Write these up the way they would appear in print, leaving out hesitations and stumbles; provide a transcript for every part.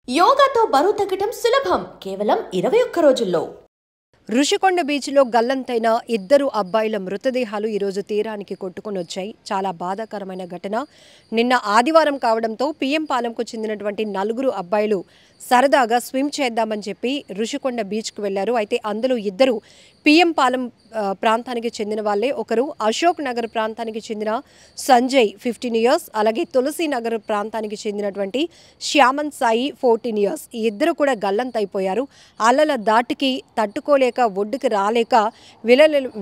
యోగాతో బరువు తగ్గటం సులభం కేవలం 21 రోజుల్లో. ఋషికొండ బీచ్లో గల్లంతైన ఇద్దరు అబ్బాయిల మృతదేహాలు ఈరోజు తీరానికి కొట్టుకొని వచ్చాయి. చాలా బాధాకరమైన ఘటన. నిన్న ఆదివారం కావడంతో పిఎం పాలెంకు చెందినటువంటి నలుగురు అబ్బాయిలు సరదాగా స్విమ్ చేద్దామని చెప్పి ఋషికొండ బీచ్కు వెళ్లారు. అయితే అందులో ఇద్దరు పిఎం పాలెం ప్రాంతానికి చెందిన వాళ్ళే. ఒకరు అశోక్ నగర్ ప్రాంతానికి చెందిన సంజయ్ 15 ఇయర్స్, అలాగే తులసి నగర్ ప్రాంతానికి చెందినటువంటి శ్యామన్ సాయి 14 ఇయర్స్. ఈ ఇద్దరు కూడా గల్లంతైపోయారు. అలల దాటికి తట్టుకోలేక ఒడ్డుకి రాలేక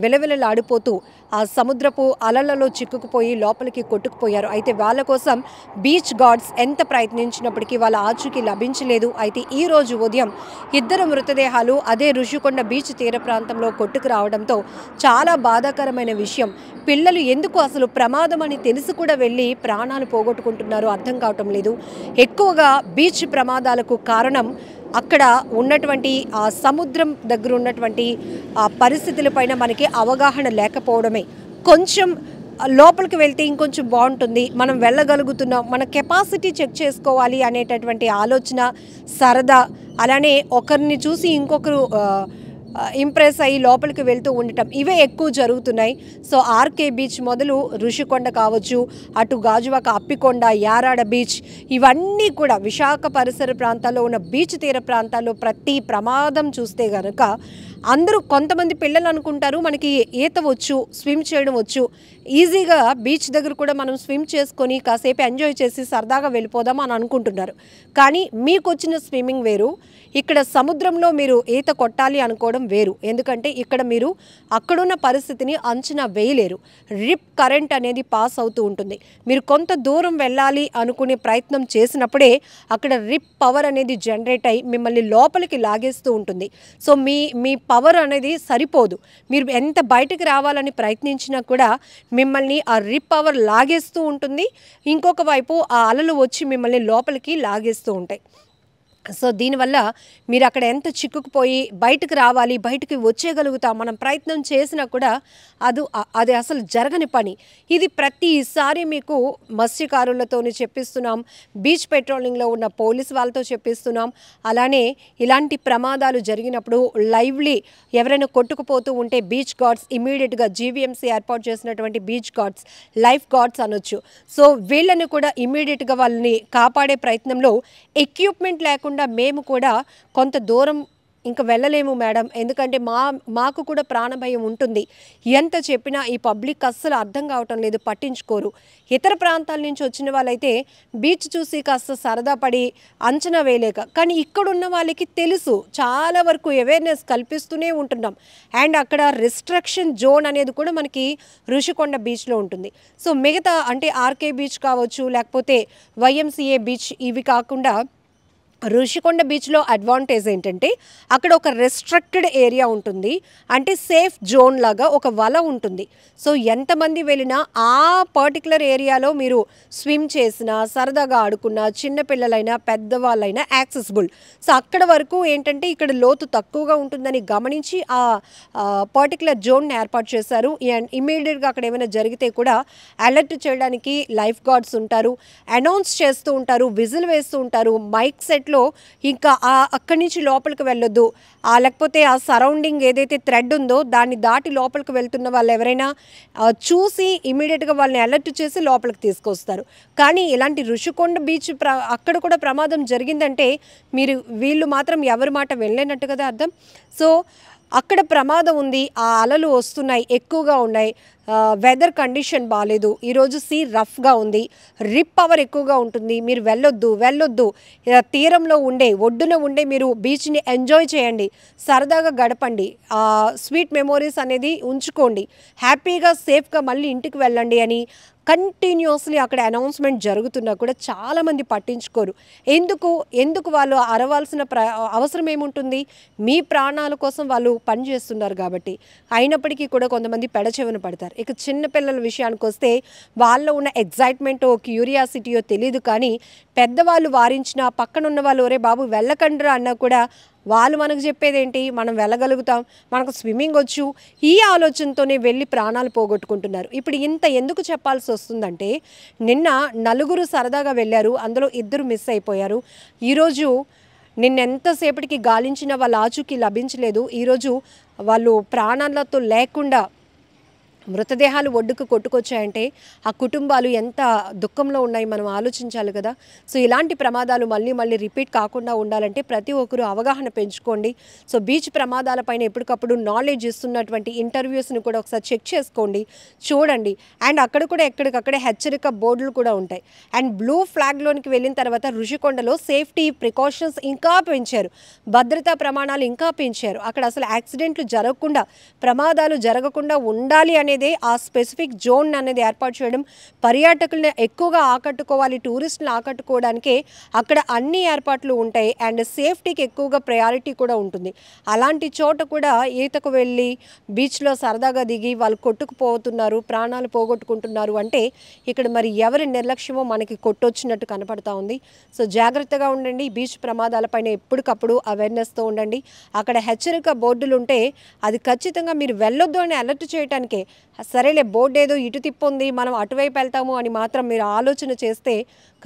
విలవిలలాడిపోతూ ఆ సముద్రపు అలలలో చిక్కుకుపోయి లోపలికి కొట్టుకుపోయారు. అయితే వాళ్ళ కోసం బీచ్ గార్డ్స్ ఎంత ప్రయత్నించినప్పటికీ వాళ్ళ ఆచూకీ లభించలేదు. అయితే ఈ రోజు ఉదయం ఇద్దరు మృతదేహాలు అదే ఋషికొండ బీచ్ తీర ప్రాంతంలో కొట్టుకు రావడంతో చాలా బాధాకరమైన విషయం. పిల్లలు ఎందుకు అసలు ప్రమాదం అని తెలిసి కూడా వెళ్ళి ప్రాణాలు పోగొట్టుకుంటున్నారో అర్థం కావటం లేదు. ఎక్కువగా బీచ్ ప్రమాదాలకు కారణం అక్కడ ఉన్నటువంటి ఆ సముద్రం దగ్గర ఉన్నటువంటి ఆ పరిస్థితులపైన మనకి అవగాహన లేకపోవడమే. కొంచెం లోపలికి వెళ్తే ఇంకొంచెం బాగుంటుంది, మనం వెళ్ళగలుగుతున్నాం, మన కెపాసిటీ చెక్ చేసుకోవాలి అనేటటువంటి ఆలోచన, సరదా, అలానే ఒకరిని చూసి ఇంకొకరు ఇంప్రెస్ అయ్యి లోపలికి వెళ్తూ ఉండటం, ఇవే ఎక్కువ జరుగుతున్నాయి. సో ఆర్కే బీచ్ మొదలు ఋషికొండ కావచ్చు, అటు గాజువాక అప్పికొండ, యారాడ బీచ్, ఇవన్నీ కూడా విశాఖ పరిసర ప్రాంతాల్లో ఉన్న బీచ్ తీర ప్రాంతాల్లో ప్రతి ప్రమాదం చూస్తే కనుక అందరూ కొంతమంది పిల్లలు అనుకుంటారు మనకి ఈత వచ్చు, స్విమ్ చేయడం వచ్చు, ఈజీగా బీచ్ దగ్గర కూడా మనం స్విమ్ చేసుకొని కాసేపు ఎంజాయ్ చేసి సరదాగా వెళ్ళిపోదాం అని అనుకుంటున్నారు. కానీ మీకు వచ్చిన స్విమ్మింగ్ వేరు, ఇక్కడ సముద్రంలో మీరు ఈత కొట్టాలి అనుకోవడం వేరు. ఎందుకంటే ఇక్కడ మీరు అక్కడున్న పరిస్థితిని అంచనా వేయలేరు. రిప్ కరెంట్ అనేది పాస్ అవుతూ ఉంటుంది. మీరు కొంత దూరం వెళ్ళాలి అనుకునే ప్రయత్నం చేసినప్పుడే అక్కడ రిప్ పవర్ అనేది జనరేట్ అయ్యి మిమ్మల్ని లోపలికి లాగేస్తూ ఉంటుంది. సో మీ పవర్ అనేది సరిపోదు. మీరు ఎంత బయటకు రావాలని ప్రయత్నించినా కూడా మిమ్మల్ని ఆ రిప్ పవర్ లాగేస్తూ ఉంటుంది. ఇంకొక వైపు ఆ అలలు వచ్చి మిమ్మల్ని లోపలికి లాగేస్తూ ఉంటాయి. సో దీనివల్ల మీరు అక్కడ ఎంత చిక్కుకుపోయి బయటకు రావాలి, బయటకు వచ్చేయగలుగుతాం మనం ప్రయత్నం చేసినా కూడా అది అసలు జరగని పని. ఇది ప్రతిసారి మీకు మత్స్యకారులతో చెప్పిస్తున్నాం, బీచ్ పెట్రోలింగ్లో ఉన్న పోలీస్ వాళ్ళతో చెప్పిస్తున్నాం. అలానే ఇలాంటి ప్రమాదాలు జరిగినప్పుడు లైవ్లీ ఎవరైనా కొట్టుకుపోతూ ఉంటే బీచ్ గార్డ్స్ ఇమీడియట్గా జీవీఎంసీ ఏర్పాటు చేసినటువంటి బీచ్ గార్డ్స్, లైఫ్ గార్డ్స్ అనొచ్చు. సో వీళ్ళని కూడా ఇమీడియట్గా వాళ్ళని కాపాడే ప్రయత్నంలో ఎక్విప్మెంట్ లేకుండా మేము కూడా కొంత దూరం ఇంకా వెళ్ళలేము మేడం, ఎందుకంటే మాకు కూడా ప్రాణభయం ఉంటుంది. ఎంత చెప్పినా ఈ పబ్లిక్ అస్సలు అర్థం కావటం లేదు, పట్టించుకోరు. ఇతర ప్రాంతాల నుంచి వచ్చిన వాళ్ళైతే బీచ్ చూసి కాస్త సరదా పడి అంచనా వేయలేక, కానీ ఇక్కడున్న వాళ్ళకి తెలుసు, చాలా వరకు అవేర్నెస్ కల్పిస్తూనే ఉంటున్నాం. అండ్ అక్కడ రిస్ట్రిక్షన్ జోన్ అనేది కూడా మనకి ఋషికొండ బీచ్లో ఉంటుంది. సో మిగతా అంటే ఆర్కే బీచ్ కావచ్చు, లేకపోతే వైఎంసీఏ బీచ్, ఇవి కాకుండా ఋషికొండ బీచ్లో అడ్వాంటేజ్ ఏంటంటే అక్కడ ఒక రెస్ట్రిక్టెడ్ ఏరియా ఉంటుంది. అంటే సేఫ్ జోన్ లాగా ఒక వల ఉంటుంది. సో ఎంతమంది వెళ్ళినా ఆ పర్టికులర్ ఏరియాలో మీరు స్విమ్ చేసినా, సరదాగా ఆడుకున్నా, చిన్నపిల్లలైనా పెద్దవాళ్ళైనా యాక్సెసిబుల్. సో అక్కడ వరకు ఏంటంటే ఇక్కడ లోతు తక్కువగా ఉంటుందని గమనించి ఆ పర్టికులర్ జోన్ని ఏర్పాటు చేశారు. అండ్ ఇమీడియట్గా అక్కడ ఏమైనా జరిగితే కూడా అలర్ట్ చేయడానికి లైఫ్ గార్డ్స్ ఉంటారు, అనౌన్స్ చేస్తూ ఉంటారు, విజిల్ వేస్తూ ఉంటారు. మైక్ సెట్ ఇంకా అక్కడి నుంచి లోపలికి వెళ్ళొద్దు, లేకపోతే ఆ సరౌండింగ్ ఏదైతే థ్రెడ్ ఉందో దాన్ని దాటి లోపలికి వెళ్తున్న వాళ్ళు ఎవరైనా చూసి ఇమీడియట్గా వాళ్ళని అలర్ట్ చేసి లోపలికి తీసుకొస్తారు. కానీ ఇలాంటి ఋషికొండ బీచ్ అక్కడ కూడా ప్రమాదం జరిగిందంటే వీళ్ళు మాత్రం ఎవరి మాట వెళ్ళలేనట్టు కదా అర్థం. సో అక్కడ ప్రమాదం ఉంది, ఆ అలలు వస్తున్నాయి, ఎక్కువగా ఉన్నాయి, వెదర్ కండిషన్ బాగాలేదు, ఈరోజు సీ రఫ్గా ఉంది, రిప్ పవర్ ఎక్కువగా ఉంటుంది, మీరు వెళ్ళొద్దు. తీరంలో ఒడ్డున ఉండే మీరు బీచ్ని ఎంజాయ్ చేయండి, సరదాగా గడపండి, స్వీట్ మెమోరీస్ అనేది ఉంచుకోండి, హ్యాపీగా సేఫ్గా మళ్ళీ ఇంటికి వెళ్ళండి అని కంటిన్యూస్లీ అక్కడ అనౌన్స్మెంట్ జరుగుతున్నా కూడా చాలామంది పట్టించుకోరు. ఎందుకు వాళ్ళు అరవాల్సిన అవసరం ఏముంటుంది? మీ ప్రాణాల కోసం వాళ్ళు పనిచేస్తున్నారు కాబట్టి. అయినప్పటికీ కూడా కొంతమంది పెడచెవిన పడతారు. ఇక చిన్నపిల్లల విషయానికి వస్తే వాళ్ళలో ఉన్న ఎగ్జైట్మెంటో క్యూరియాసిటీయో తెలియదు, కానీ పెద్దవాళ్ళు వారించినా పక్కనున్న వాళ్ళు ఒరే బాబు వెళ్ళకండ్రా అన్నా కూడా వాళ్ళు మనకు చెప్పేది ఏంటి, మనం వెళ్ళగలుగుతాం, మనకు స్విమ్మింగ్ వచ్చు, ఈ ఆలోచనతోనే వెళ్ళి ప్రాణాలు పోగొట్టుకుంటున్నారు. ఇప్పుడు ఇంత ఎందుకు చెప్పాల్సి వస్తుందంటే, నిన్న 4 సరదాగా వెళ్ళారు, అందులో 2 మిస్ అయిపోయారు. ఈరోజు నిన్నెంతసేపటికి గాలించిన వాళ్ళ ఆచూకీ లభించలేదు. ఈరోజు వాళ్ళు ప్రాణాలతో లేకుండా మృతదేహాలు ఒడ్డుకు కొట్టుకొచ్చాయంటే ఆ కుటుంబాలు ఎంత దుఃఖంలో ఉన్నాయి, మనం ఆలోచించాలి కదా. సో ఇలాంటి ప్రమాదాలు మళ్ళీ రిపీట్ కాకుండా ఉండాలంటే ప్రతి ఒక్కరూ అవగాహన పెంచుకోండి. సో బీచ్ ప్రమాదాలపైన ఎప్పటికప్పుడు నాలెడ్జ్ ఇస్తున్నటువంటి ఇంటర్వ్యూస్ని కూడా ఒకసారి చెక్ చేసుకోండి, చూడండి. అండ్ అక్కడ కూడా ఎక్కడికక్కడే హెచ్చరిక బోర్డులు కూడా ఉంటాయి. అండ్ బ్లూ ఫ్లాగ్లోనికి వెళ్ళిన తర్వాత ఋషికొండలో సేఫ్టీ ప్రికాషన్స్ ఇంకా పెంచారు, భద్రతా ప్రమాణాలు ఇంకా పెంచారు. అక్కడ అసలు యాక్సిడెంట్లు జరగకుండా, ప్రమాదాలు జరగకుండా ఉండాలి అనేది ఆ స్పెసిఫిక్ జోన్ అనేది ఏర్పాటు చేయడం, పర్యాటకులను ఎక్కువగా ఆకట్టుకోవాలి, టూరిస్టులను ఆకట్టుకోవడానికే అక్కడ అన్ని ఏర్పాట్లు ఉంటాయి. అండ్ సేఫ్టీకి ఎక్కువగా ప్రయారిటీ కూడా ఉంటుంది. అలాంటి చోట కూడా ఈతకు వెళ్ళి బీచ్లో సరదాగా దిగి వాళ్ళు కొట్టుకుపోతున్నారు, ప్రాణాలు పోగొట్టుకుంటున్నారు అంటే ఇక్కడ మరి ఎవరి నిర్లక్ష్యమో మనకి కొట్టొచ్చినట్టు కనపడతా ఉంది. సో జాగ్రత్తగా ఉండండి, బీచ్ ప్రమాదాలపైన ఎప్పటికప్పుడు అవేర్నెస్తో ఉండండి. అక్కడ హెచ్చరిక బోర్డులు ఉంటే అది ఖచ్చితంగా మీరు వెళ్ళొద్దు అని అలర్ట్ చేయడానికే. సరేలే బోర్డు ఏదో ఇటు తిప్పుంది, మనం అటువైపు వెళ్తాము అని మాత్రం మీరు ఆలోచన చేస్తే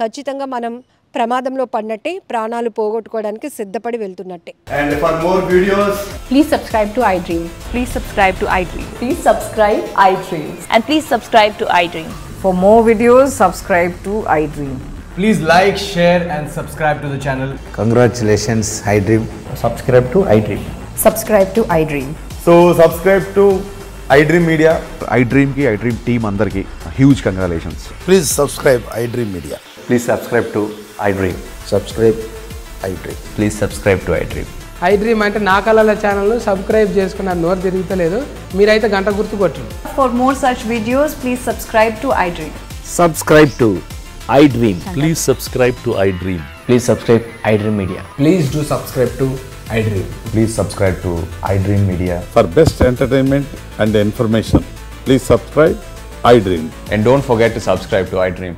ఖచ్చితంగా మనం ప్రమాదంలో పడినట్టే, ప్రాణాలు పోగొట్టుకోవడానికి సిద్ధపడి వెళ్తున్నట్టే. And for more videos, Please subscribe to iDream. Please subscribe to iDream. Please subscribe iDream. And please subscribe to iDream. For more videos, subscribe to iDream. please like, share and subscribe to the channel. Congratulations, iDream. Subscribe to iDream. Subscribe to iDream. So subscribe to iDream Media. iDream ki iDream team andarki huge congratulations. Please subscribe iDream Media. Please subscribe to iDream. Subscribe iDream. Please subscribe to iDream. iDream అంటే నా కళల channel subscribe చేసుకున్నారు, నోరు తిరుగుతలేదు, మీరైతే గంట గుర్తు కొట్టండి. For more such videos, please subscribe to iDream. Subscribe to iDream. Please subscribe to iDream. Please subscribe iDream Media. Please do subscribe to iDream. Please subscribe to iDream Media. For best entertainment and information, please subscribe iDream. And don't forget to subscribe to iDream.